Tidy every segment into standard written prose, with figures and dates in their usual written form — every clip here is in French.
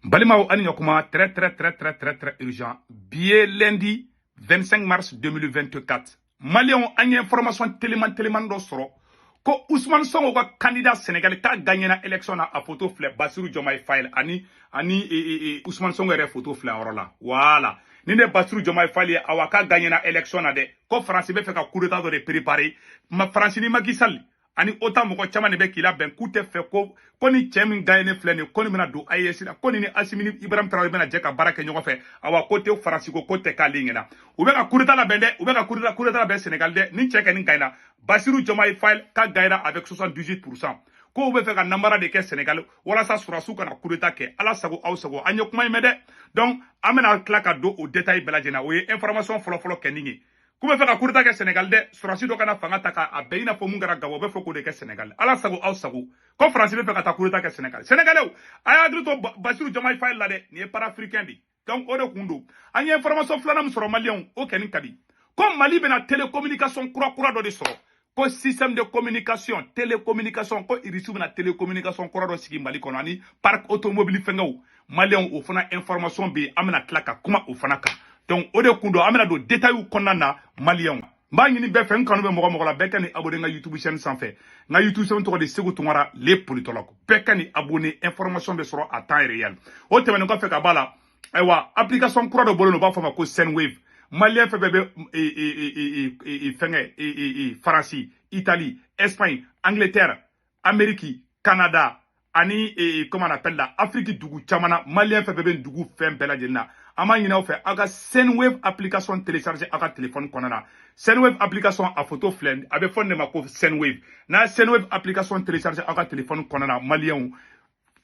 Balimao Anyokuma, très urgent. Billet lundi 25 mars 2024. Malion a une information tellement d'osro. Ko Ousmane Sonko ka candidat sénégalais ka gagné na élection na a photo fleur Bassirou Diomaye Faye ani Ousmane Sonko re photo fleur là. Voilà. Ni ne Bassirou Diomaye Faye awa ka gagné na élection na de. Ko France be fait ka coup d'état de préparer. Ma France ni Macky Sall ani autant moko chama ne be kila ben kute fe ko ni chemin gagné fleur ko ni mena do AES la ko ni Assimi Ibrahim Traoré bena jeka baraka nyoko fe awa côté France ko côté ka lingena. Ou be ka coup d'état la bende ou be ka coup d'état la ben Sénégal de ni cheka ni gagné. Bassirou Diomaye Faye ka gagné avec 78%. Ko be fe ka nambara de ke Sénégal wala sa surasu kana coup d'état ke ala sago aw sago anyo kuma imede. Donc amena klaka do au détail beladjena o information folo keningi. Kuma fe ka coup d'état ke Sénégal de surasu do kana fanga taka a beina fo mungara gabo be fo ko de ke Sénégal ala sago aw sago ko France be fe ka ta coup d'état ke Sénégal Sénégalais aya agrito Bassirou Diomaye Faye la de ni para africain di. Donc o de kundo anya information flana musoro malien o kenin kadi. Comme Mali bena télécommunication kura do de soro. Ko système de communication, télécommunication, ko irisu na télécommunication kora do sigi Mali kono ani parc automobile fengaw Malien o fana information be amena klaka kuma o fana ka. Donc o de kundo amena do détail u konana Malien. Mba ngini be fen kanu be mogo la bekani abonné nga YouTube chaîne sans fait. Nga YouTube chaîne to de segu tungara les politologues. Bekani abonné information be soro à temps réel. O temene ko fe ka bala aywa application kura do bolo no ba fama ko Sendwave. Malien fait bébé France, Italie, Espagne, Angleterre, Amérique, Canada, ani comment on appelle là, Afrique dugu chamana, Malien fait bébé dugu fin bella djena. Ama yina fait aga Sendwave application télécharger aga téléphone konana. Sendwave application a photo flend, abe phone de ma ko Sendwave. Na Sendwave application télécharger aga téléphone konana Malien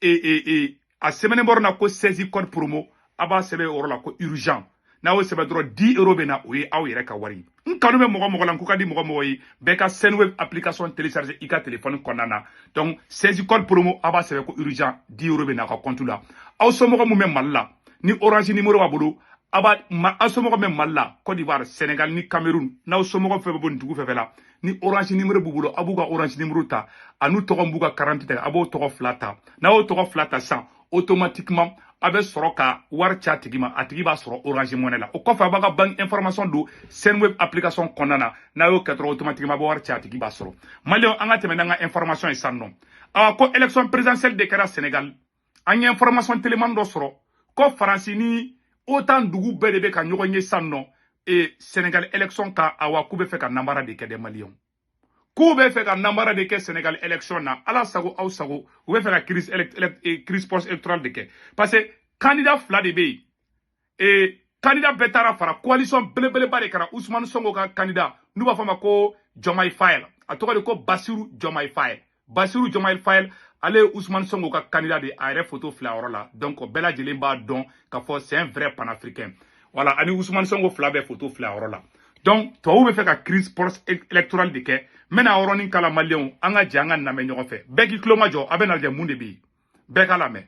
a semaine borna ko 16 code promo aba sebe orla ko urgent. Na o sebe dro 10 € bena o ye aw yere ka wari nkanu be mogo lan kuka di mogo yi be ka Sendwave application télécharger i ka téléphone konana donc 16 code promo aba sebe ko urgent 10 € bena ka compte la aw so mogo mu me malla ni Orange numéro wa bolo aba ma aso mogo me malla Côte d'Ivoire Sénégal ni Cameroun na o so mogo fe bon dugu fe la ni Orange numéro bu bolo abuga Orange numéro ta anu to mbuga 48 abo to flata na o to flata 100 automatiquement avec soroka war chatigima atigiba soro Orange Money la o kofa baga bank information do Sendwave application konana na yo 4 automatiquement ba war chatigiba soro malio anga temena nga information isanno a ko élection présidentielle de Kara Sénégal anya information téléman do soro ko France ni autant dugu bebe ka nyogonye sanno et Sénégal élection ka awa kube fe ka nambara de kede malion kube fe ka nambara de ke Sénégal élection na ala sago aw sago ube fe ka crise post électorale de ke parce que candidat fla de be et candidat betara fara coalition belebele bare kara Ousmane Sonko ka candidat nous ba fama ko Diomaye Faye a to ko Bassirou Diomaye Faye ale Ousmane Sonko ka candidat de a photo fla la donc bela jelimba don ka fo c'est un vrai panafricain voilà ani Ousmane Sonko fla be photo fla la donc to ube fe ka crise post électorale de ke mena oroni kala malion anga janga na me ñogo fe beki kloma jo abena de munde bi beka la me.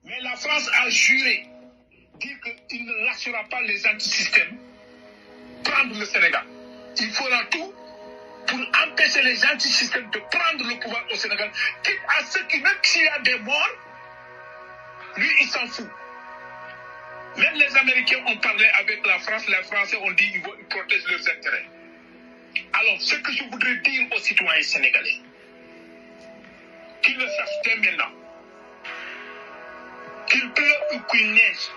Mais la France a juré dire qu'il ne lâchera pas les antisystèmes prendre le Sénégal. Il fera tout pour empêcher les antisystèmes de prendre le pouvoir au Sénégal, quitte à ceux qui, même s'il y a des morts, lui il s'en fout. Même les Américains ont parlé avec la France, les Français ont dit qu'ils protègent leurs intérêts. Alors, ce que je voudrais dire aux citoyens sénégalais, qu'ils le sachent dès maintenant, qu'il pleut ou qu'il neige,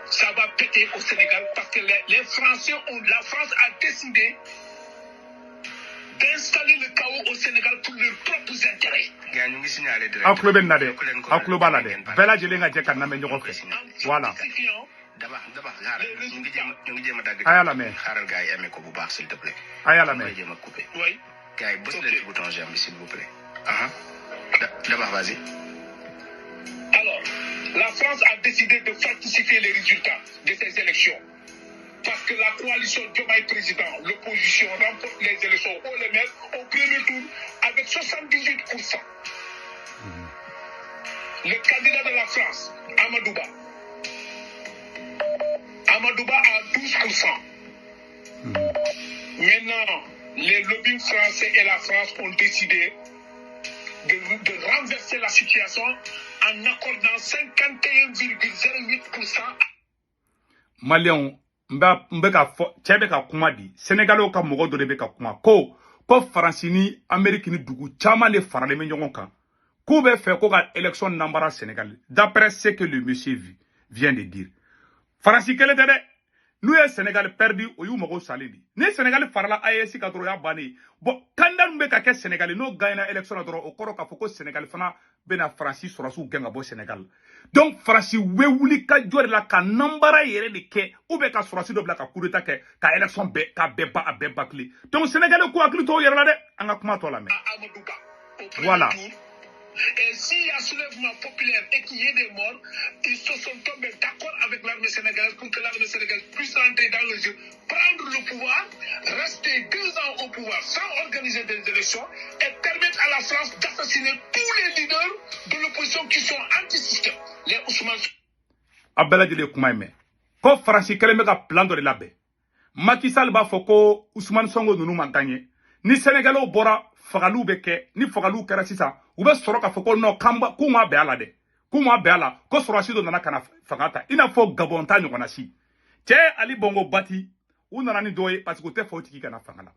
ça va péter au Sénégal parce que les Français la France a décidé d'installer le chaos au Sénégal pour leurs propres intérêts. Voilà. Ayala mais. Oui. D'abord, vas-y. Alors, la France a décidé de falsifier les résultats de ces élections. Parce que la coalition Diomaye président, l'opposition remporte les élections au les maires au premier tour avec 78%. Le candidat de la France, Amadouba a 12%. Maintenant, les lobbies français et la France ont décidé de renverser la situation en accordant 51,08%. Maliens, mbeka tchebe ka kuma di Sénégalais ka mogo do de beka kuma ko France ni Amérique ni dugu chama le farale me ɲɔgɔn kan ko be fait ko ka élection nambara Sénégal d'après ce que le monsieur vient de dire. France kele tɛ dɛ n'u ye Sénégal perdu o y'u mago salen di ni Sénégal farala AES ka dɔrɔn o y'a bannen bon candidat min bɛ ka kɛ Sénégal n'o gagnera élection na dɔrɔn o kɔrɔ k'a fɔ ko Sénégal fana bɛna France sɔrɔsiw gɛn ka bɔ Sénégal donc France bɛ wuli ka jɔ de la ka nambara yɛrɛ de kɛ ou bien ka sɔrɔsi dɔ bila ka coup d'état kɛ ka élection bɛɛ ka bɛɛ ba a bɛɛ bâcler donc Sénégalais ko hakili to o yɛrɛ la dɛ an ka kuma tɔ lamɛn voilà. Et s'il y a soulèvement populaire et qu'il y ait des morts, ils se sont tombés d'accord avec l'armée sénégalaise pour que l'armée sénégalaise puisse rentrer dans le jeu, prendre le pouvoir, rester 2 ans au pouvoir sans organiser des élections et permettre à la France d'assassiner tous les leaders de l'opposition qui sont anti-système. Les Ousmane. Abela jele kuma ime. Ko France kele me ka plan do de labɛ. Macky Sall b'a fɔ ko Ousmane Sonko nunu ma gagné. Ni Sénégalais bɔra fagaliw bɛ kɛ ni fagaliw kɛra sisan u bɛ sɔrɔ k'a fɔ ko non k'u ma bɛn a la dɛ k'u ma bɛn a la ko sɔrɔsi dɔ nana ka na fanga ta i n'a fɔ Gabon ta ɲɔgɔnna si cɛ Ali Bongo Bati u nana ni dɔ ye parce que u tɛ fɛ o tigi ka na fanga la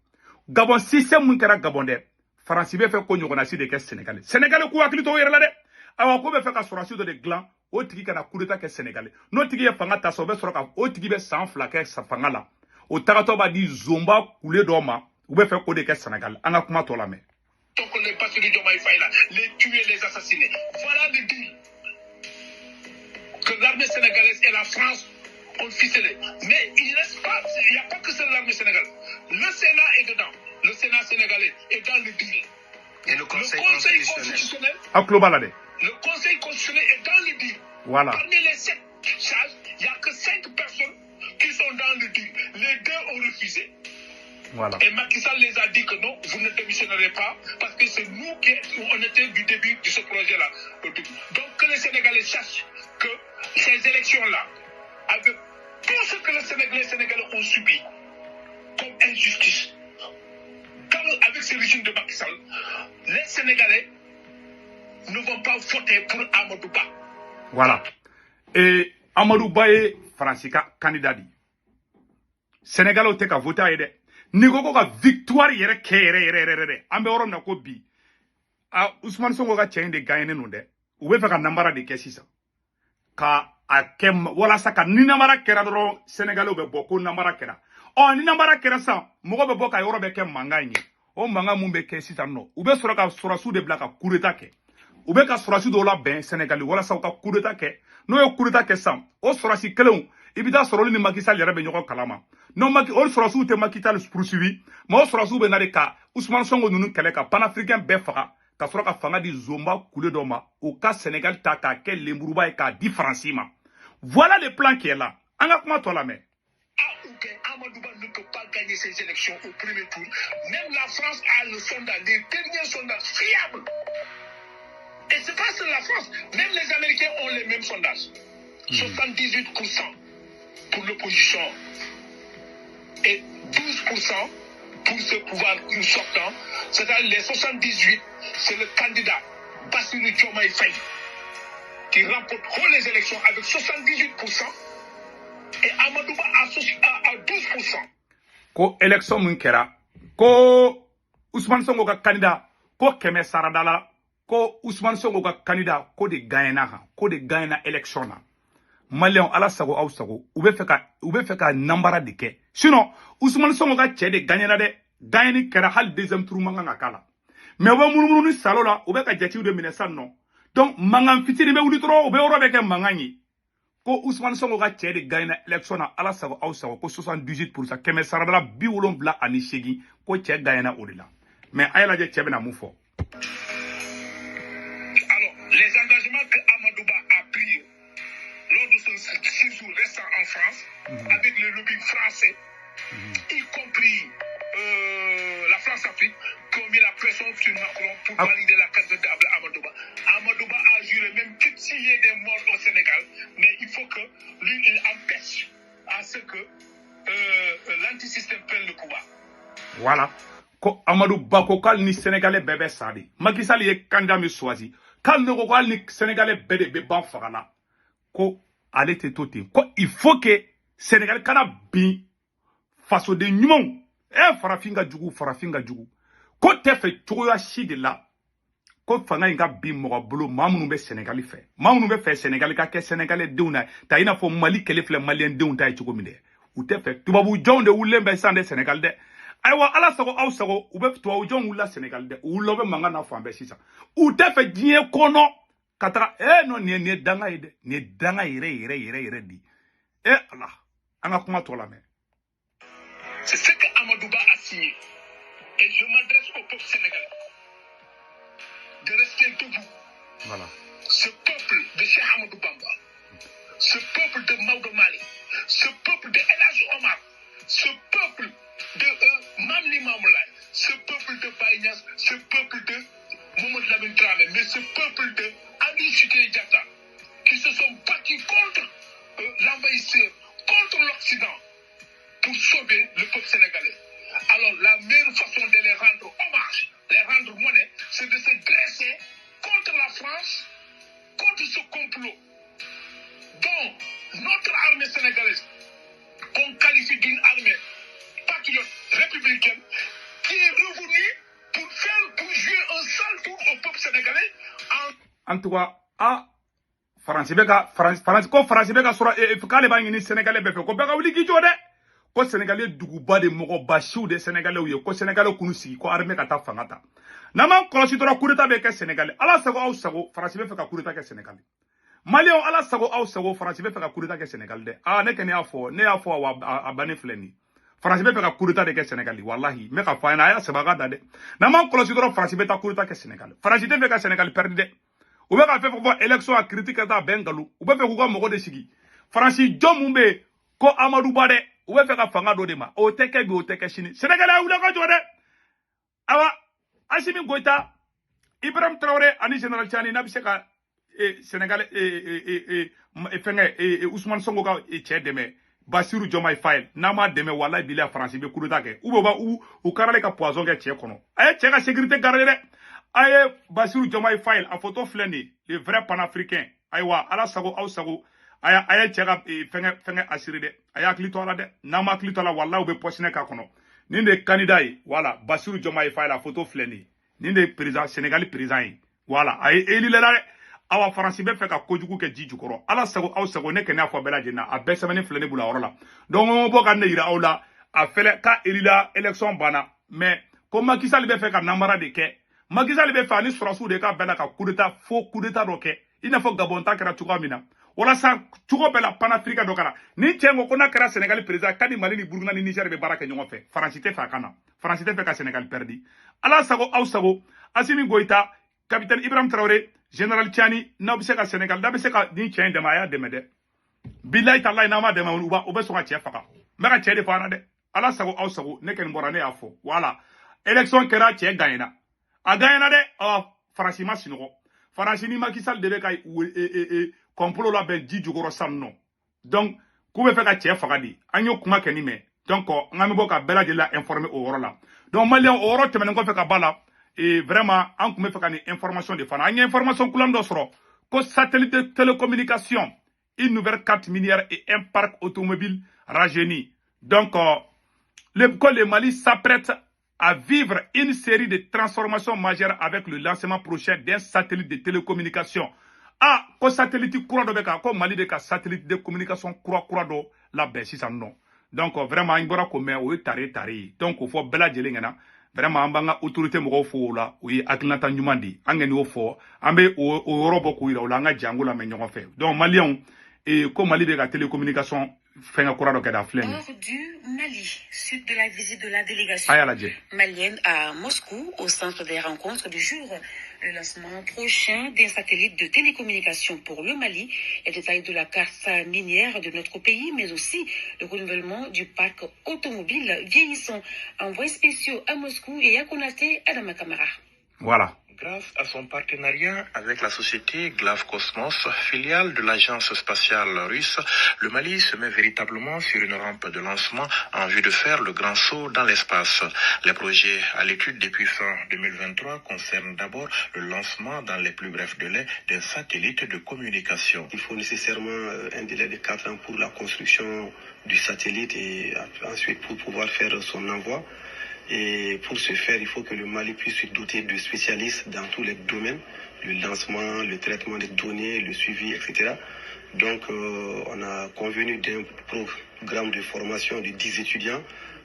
Gabon système mun kɛra Gabon dɛ France bɛ fɛ ko ɲɔgɔnna si de kɛ Sénégal Sénégal k'u hakili to o yɛrɛ la dɛ awa ko bɛ fɛ ka sɔrɔsi dɔ de dilan o tigi ka na coup d'état kɛ Sénégal n'o tigi ye fanga ta sa o bɛ sɔrɔ ka o tigi bɛ san 2 kɛ fanga la o tagatɔ b'a di Zomba kule dɔ ma ou bien faire quoi de Sénégal on a comment toi la main donc les passés de Diomaye Faye là les tuer les assassiner voilà le deal que l'armée sénégalaise et la France ont ficelé mais il reste pas il n'y a pas que c'est l'armée sénégalaise le Sénat est dedans le Sénat sénégalais est dans le deal et le Conseil constitutionnel le Conseil constitutionnel est dans le deal voilà parmi les 7 charges il n'y a que 5 personnes qui sont dans le deal les 2 ont refusé. Voilà. Et Macky Sall les a dit que non, vous ne démissionnerez pas, parce que c'est nous qui on était du début de ce projet-là. Donc que les Sénégalais sachent que ces élections-là, avec tout ce que les Sénégalais ont subi comme injustice, avec ce régime de Macky Sall, les Sénégalais ne vont pas voter pour Amadou Ba. Voilà. Et Amadou Ba est français candidat. Sénégalais ont été voté à aider. Ni ko ka victoire yere kere ambe orom na ko bi a Ousmane Sonko ka chain de gagner no de u be fe ka nambara de kesisa ka akem wala saka ni nambara kera dro Sénégalais be boko nambara kera o ni nambara kera sa mo be boka yoro be ke manganye o manga mun be kesisa no u be soro ka surasu de blaka coup d'état ke u be ka surasu do la ben Sénégalais wala sa ka coup d'état ke no yo coup d'état ke sam o surasi kelon ibida soroli ni Macky Sall yere be nyoko kalama non Macky o surasu te Macky Sall poursuivi mo surasu be na de ka Ousmane Sonko nunu kele ka panafricain be faga ka soro ka fanga di Zomba kule do ma au cas Sénégal ta ka ke lemburuba e ka di francima voilà le plan qui est là en a comment toi la main Amadou Ba ne peut pas gagner ces élections au premier tour même la France a le sondage les derniers sondages fiables et c'est pas seulement la France même les Américains ont les mêmes sondages 78% pour l'opposition et 12% pour ce pouvoir sortant. C'est-à-dire les 78, c'est le candidat Bassirou Diomaye Faye qui remporte les élections avec 78% et Amadou Ba à 12%. Ko élection mun kɛra ko Ousmane Sonko ka candidat ko Kɛmɛ Saradala ko Ousmane Sonko ka candidat ko de gagner élection na. Maliens ala sago aw sago u be fɛ ka nambara de kɛ sinon Ousmane Sonko ka cɛ de gagner na de gagner kɛra hal deuxième tour mankan ka kala mais u bɛ munumunu ni salo la u bɛ ka jatiw de minɛ san nɔ donc mankan fitini bɛ wuli dɔrɔn u bɛ yɔrɔ bɛ kɛ mankan ye ko Ousmane Sonko ka cɛ de gagner élection na ala sago aw sago ko 78% Kɛmɛ Saradala 78 ko cɛ gagner o de la mais a ye lajɛ cɛ bɛna mun fɔ. Alors les engagements que Amadou Ba a pris lors de son séjour restant en France, avec le lobby français, y compris la France-Afrique, qui ont mis la pression sur Macron pour valider la candidature d'Amadou Ba. Amadou Ba a juré même que s'il y a des morts au Sénégal, mais il faut que lui, il empêche à ce que l'antisystème prenne le pouvoir. Voilà. ko Amadou Bako kal ni Sénégalais bébé sadi Macky Sall ye candidat mi choisi kal ne ko kal ni Sénégalais bébé be ban fagala ko ale te to ten ko il faut que Sénégal kana bin faso de ɲumanw farafin ka jugu ko tɛ fɛ cogoya si de la ko fanga in ka bin mɔgɔ bolo maa minnu bɛ Sénégal fɛ maa minnu bɛ fɛ Sénégal ka kɛ Sénégalais denw na ta i n'a fɔ Mali kɛlɛ filɛ Malien denw ta ye cogo min dɛ u tɛ fɛ tubabu jɔnw de wulilen bɛ sisan dɛ Sénégal dɛ ayiwa ala sago aw sago u bɛ tubabu jɔnw wulila Sénégal dɛ u wulila u bɛ mankan na fan bɛɛ sisan u tɛ fɛ diɲɛ kɔnɔ ka taga non nin ye danga ye dɛ nin ye danga yɛrɛ di ala an ka kuma tɔ lamɛn. C'est ce que Amadouba a signé. Et je m'adresse au peuple sénégalais de rester debout. Voilà. Ce peuple de Cheikh Amadou Bamba, ce peuple de Maodo Mali, ce peuple de El Hadji Omar, ce peuple de Mamli Mamoulaye, ce peuple de Baye Niass, ce peuple de Mamadou Lamine Dramé, mais ce peuple de Aline Sitoé Diatta, qui se sont battus contre l'envahisseur, contre l'Occident, pour sauver le peuple sénégalais. Alors la meilleure façon de les rendre hommage, les rendre monnaie, c'est de se dresser contre la France, contre ce complot dont notre armée sénégalaise, qu'on qualifie d'une armée patriote républicaine, qui est revenue pour jouer un sale tour au peuple sénégalais. En tout cas, France beka sura k'ale b'a ɲini Sénégalais bɛɛ fɛ ko bɛɛ ka wuli k'i jɔ dɛ ko Sénégalais duguba de mɔgɔ basiw de Sénégalais ye ko Sénégalais k'u sigi ko armée ka taa fanga ta n'an m'an kɔlɔsi dɔrɔn coup d'état bɛ kɛ Sénégalais ala sago aw sago France bɛ fɛ ka coup d'état kɛ Sénégal Maliens ala sago aw sago France bɛ fɛ ka coup d'état kɛ Sénégal dɛ ne kɔni y'a fɔ a bannen filɛ nin France bɛ fɛ ka coup d'état de kɛ Sénégal wallahi n bɛ ka fɔ a ɲɛna a y'a sɛbɛn a ka da dɛ n'an m'an kɔlɔsi dɔrɔn France bɛ taa coup d'état kɛ Sénégal France tɛ fɛ ka Sénégal perdre dɛ u bɛ ka fɛn fɛn fɔ élection a critique ka taa bɛn nkalon u bɛ fɛ k'u ka mɔgɔ de sigi France jɔn mun bɛ yen ko Amadou Ba dɛ u bɛ fɛ ka fanga dɔ de ma o tɛ kɛ bi o tɛ kɛ sini Sénégalais wuli ka jɔ dɛ awa Assimi Goïta Ibrahim Traoré ani Général Tiani n'a bɛ se ka Sénégalais fɛnkɛ Ousmane Sonko ka cɛ dɛmɛ Bassirou Diomaye Faye n'a ma dɛmɛ wallahi bilahi France bɛ coup d'état kɛ u karalen ka poison kɛ cɛ kɔnɔ a ye cɛ ka sécurité garder dɛ aye Bassirou Diomaye Faye a photo filɛ nin le vrai panafricain ayiwa ala sago aw sago aye cɛ ka fɛngɛ assuré dɛ a y'a hakili to a la dɛ n'a ma hakili to a la wallahi u bɛ pɔsinɛ k'a kɔnɔ nin de ye candidat ye voilà Bassirou Diomaye Faye la photo filɛ nin nin de ye président Sénégal président ye voilà a ye élu la dɛ awa France bɛ fɛ ka kojugu kɛ ji jukɔrɔ ala sago aw sago ne kɛnɛ y'a fɔ bɛɛ lajɛlen na a bɛɛ sɛbɛnnen filɛ ne bolo a yɔrɔ la donc n bɔ ka ne yira aw la a fɛlɛ ka élu la élection banna mais ko Macky Sall bɛ fɛ ka namara de kɛ Macky Sall bɛ fɛ ani sɔrɔsiw de ka bɛɛ la ka coup d'état faux coup d'état dɔ kɛ i n'a fɔ Gabon ta kɛra cogoya min na walasa cogo bɛɛ la panafricain dɔ kana ni cɛ ko n'a kɛra Sénégal président k'a ni Mali ni Burkina ni Niger bɛ baara kɛ ɲɔgɔn fɛ France tɛ fɛ a ka na France tɛ fɛ ka Sénégal perdi ala sago aw sago Assimi Goïta capitaine Ibrahim Traoré Général Tiani n'a bɛ se ka Sénégal n'a bɛ se ka ni cɛ in dɛmɛ a y'a dɛmɛ dɛ bilahi talahi n'a ma dɛmɛ u bɛ sɔn ka cɛ faga n bɛ ka cɛ de fɔ an na dɛ ala sago aw sago ne kɔni bɔra ne y'a fɔ voilà élection kɛra cɛ gagnera a gagnera dɛ France ma sinɔgɔ France ni Macky Sall de bɛ ka complot labɛn ji jukɔrɔ sisan nɔ donc k'u bɛ fɛ ka cɛ faga de an y'o kuma kɛ nin mɛn donc an ka bɛ bɔ ka bɛɛ lajɛlen informer o yɔrɔ la donc Maliens o yɔrɔ tɛmɛnen kɔfɛ ka b'a la vraiment an tun bɛ fɛ ka nin information de fana an ye information kulan dɔ sɔrɔ ko satellite de télécommunication une nouvelle carte minière et un parc automobile rajeuni donc le Mali s'apprête à vivre une série de transformations majeures avec le lancement prochain d'un satellite de télécommunication. Ko satellite kura dɔ bɛ ka ko Mali de ka satellite de communication kura dɔ labɛn sisan nɔ. Donc vraiment an bɔra ko mɛn o ye tare ye. Donc o fɔ bɛɛ lajɛlen ɲɛna vraiment an b'an ka autorité mɔgɔw fo o la o ye hakilinata ɲuman de ye. An kɔni y'o fɔ an bɛ o yɔrɔ bɔ k'o yira o la an ka jango lamɛn ɲɔgɔn fɛ. Donc Maliens ko Mali bɛ ka télécommunication Hors du Mali, suite de la visite de la délégation malienne à Moscou, au centre des rencontres du jour, le lancement prochain d'un satellite de télécommunication pour le Mali, les détails de la carte minière de notre pays, mais aussi le renouvellement du parc automobile vieillissant. Envoyés spéciaux à Moscou et à Konaté, Adama Kamara. Voilà. Grâce à son partenariat avec la société Glavkosmos, filiale de l'agence spatiale russe, le Mali se met véritablement sur une rampe de lancement en vue de faire le grand saut dans l'espace. Les projets à l'étude depuis fin 2023 concernent d'abord le lancement dans les plus brefs délais d'un satellite de communication. Il faut nécessairement un délai de 4 ans pour la construction du satellite et ensuite pour pouvoir faire son envoi. Et pour ce faire, il faut que le Mali puisse se doter de spécialistes dans tous les domaines, le lancement, le traitement des données, le suivi, etc. Donc, on a convenu d'un programme de formation de 10 étudiants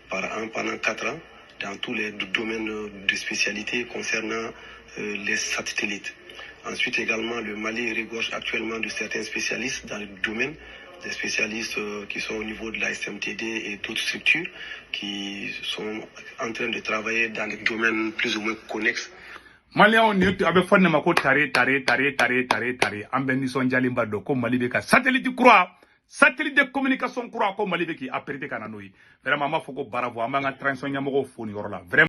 par an pendant 4 ans dans tous les domaines de spécialité concernant les satellites. Ensuite également, le Mali regorge actuellement de certains spécialistes dans le domaine, des spécialistes qui sont au niveau de la SMTD et d'autres structures qui sont en train de travailler dans des domaines plus ou moins connexes. Malien ni abe fonne mako tare ambe ni sonjali mbado ko Mali be ka satellite croix satellite de communication croix ko Mali be ki aperite kana noyi vraiment ma foko baravo amanga transition nyamoko foni yorola vraiment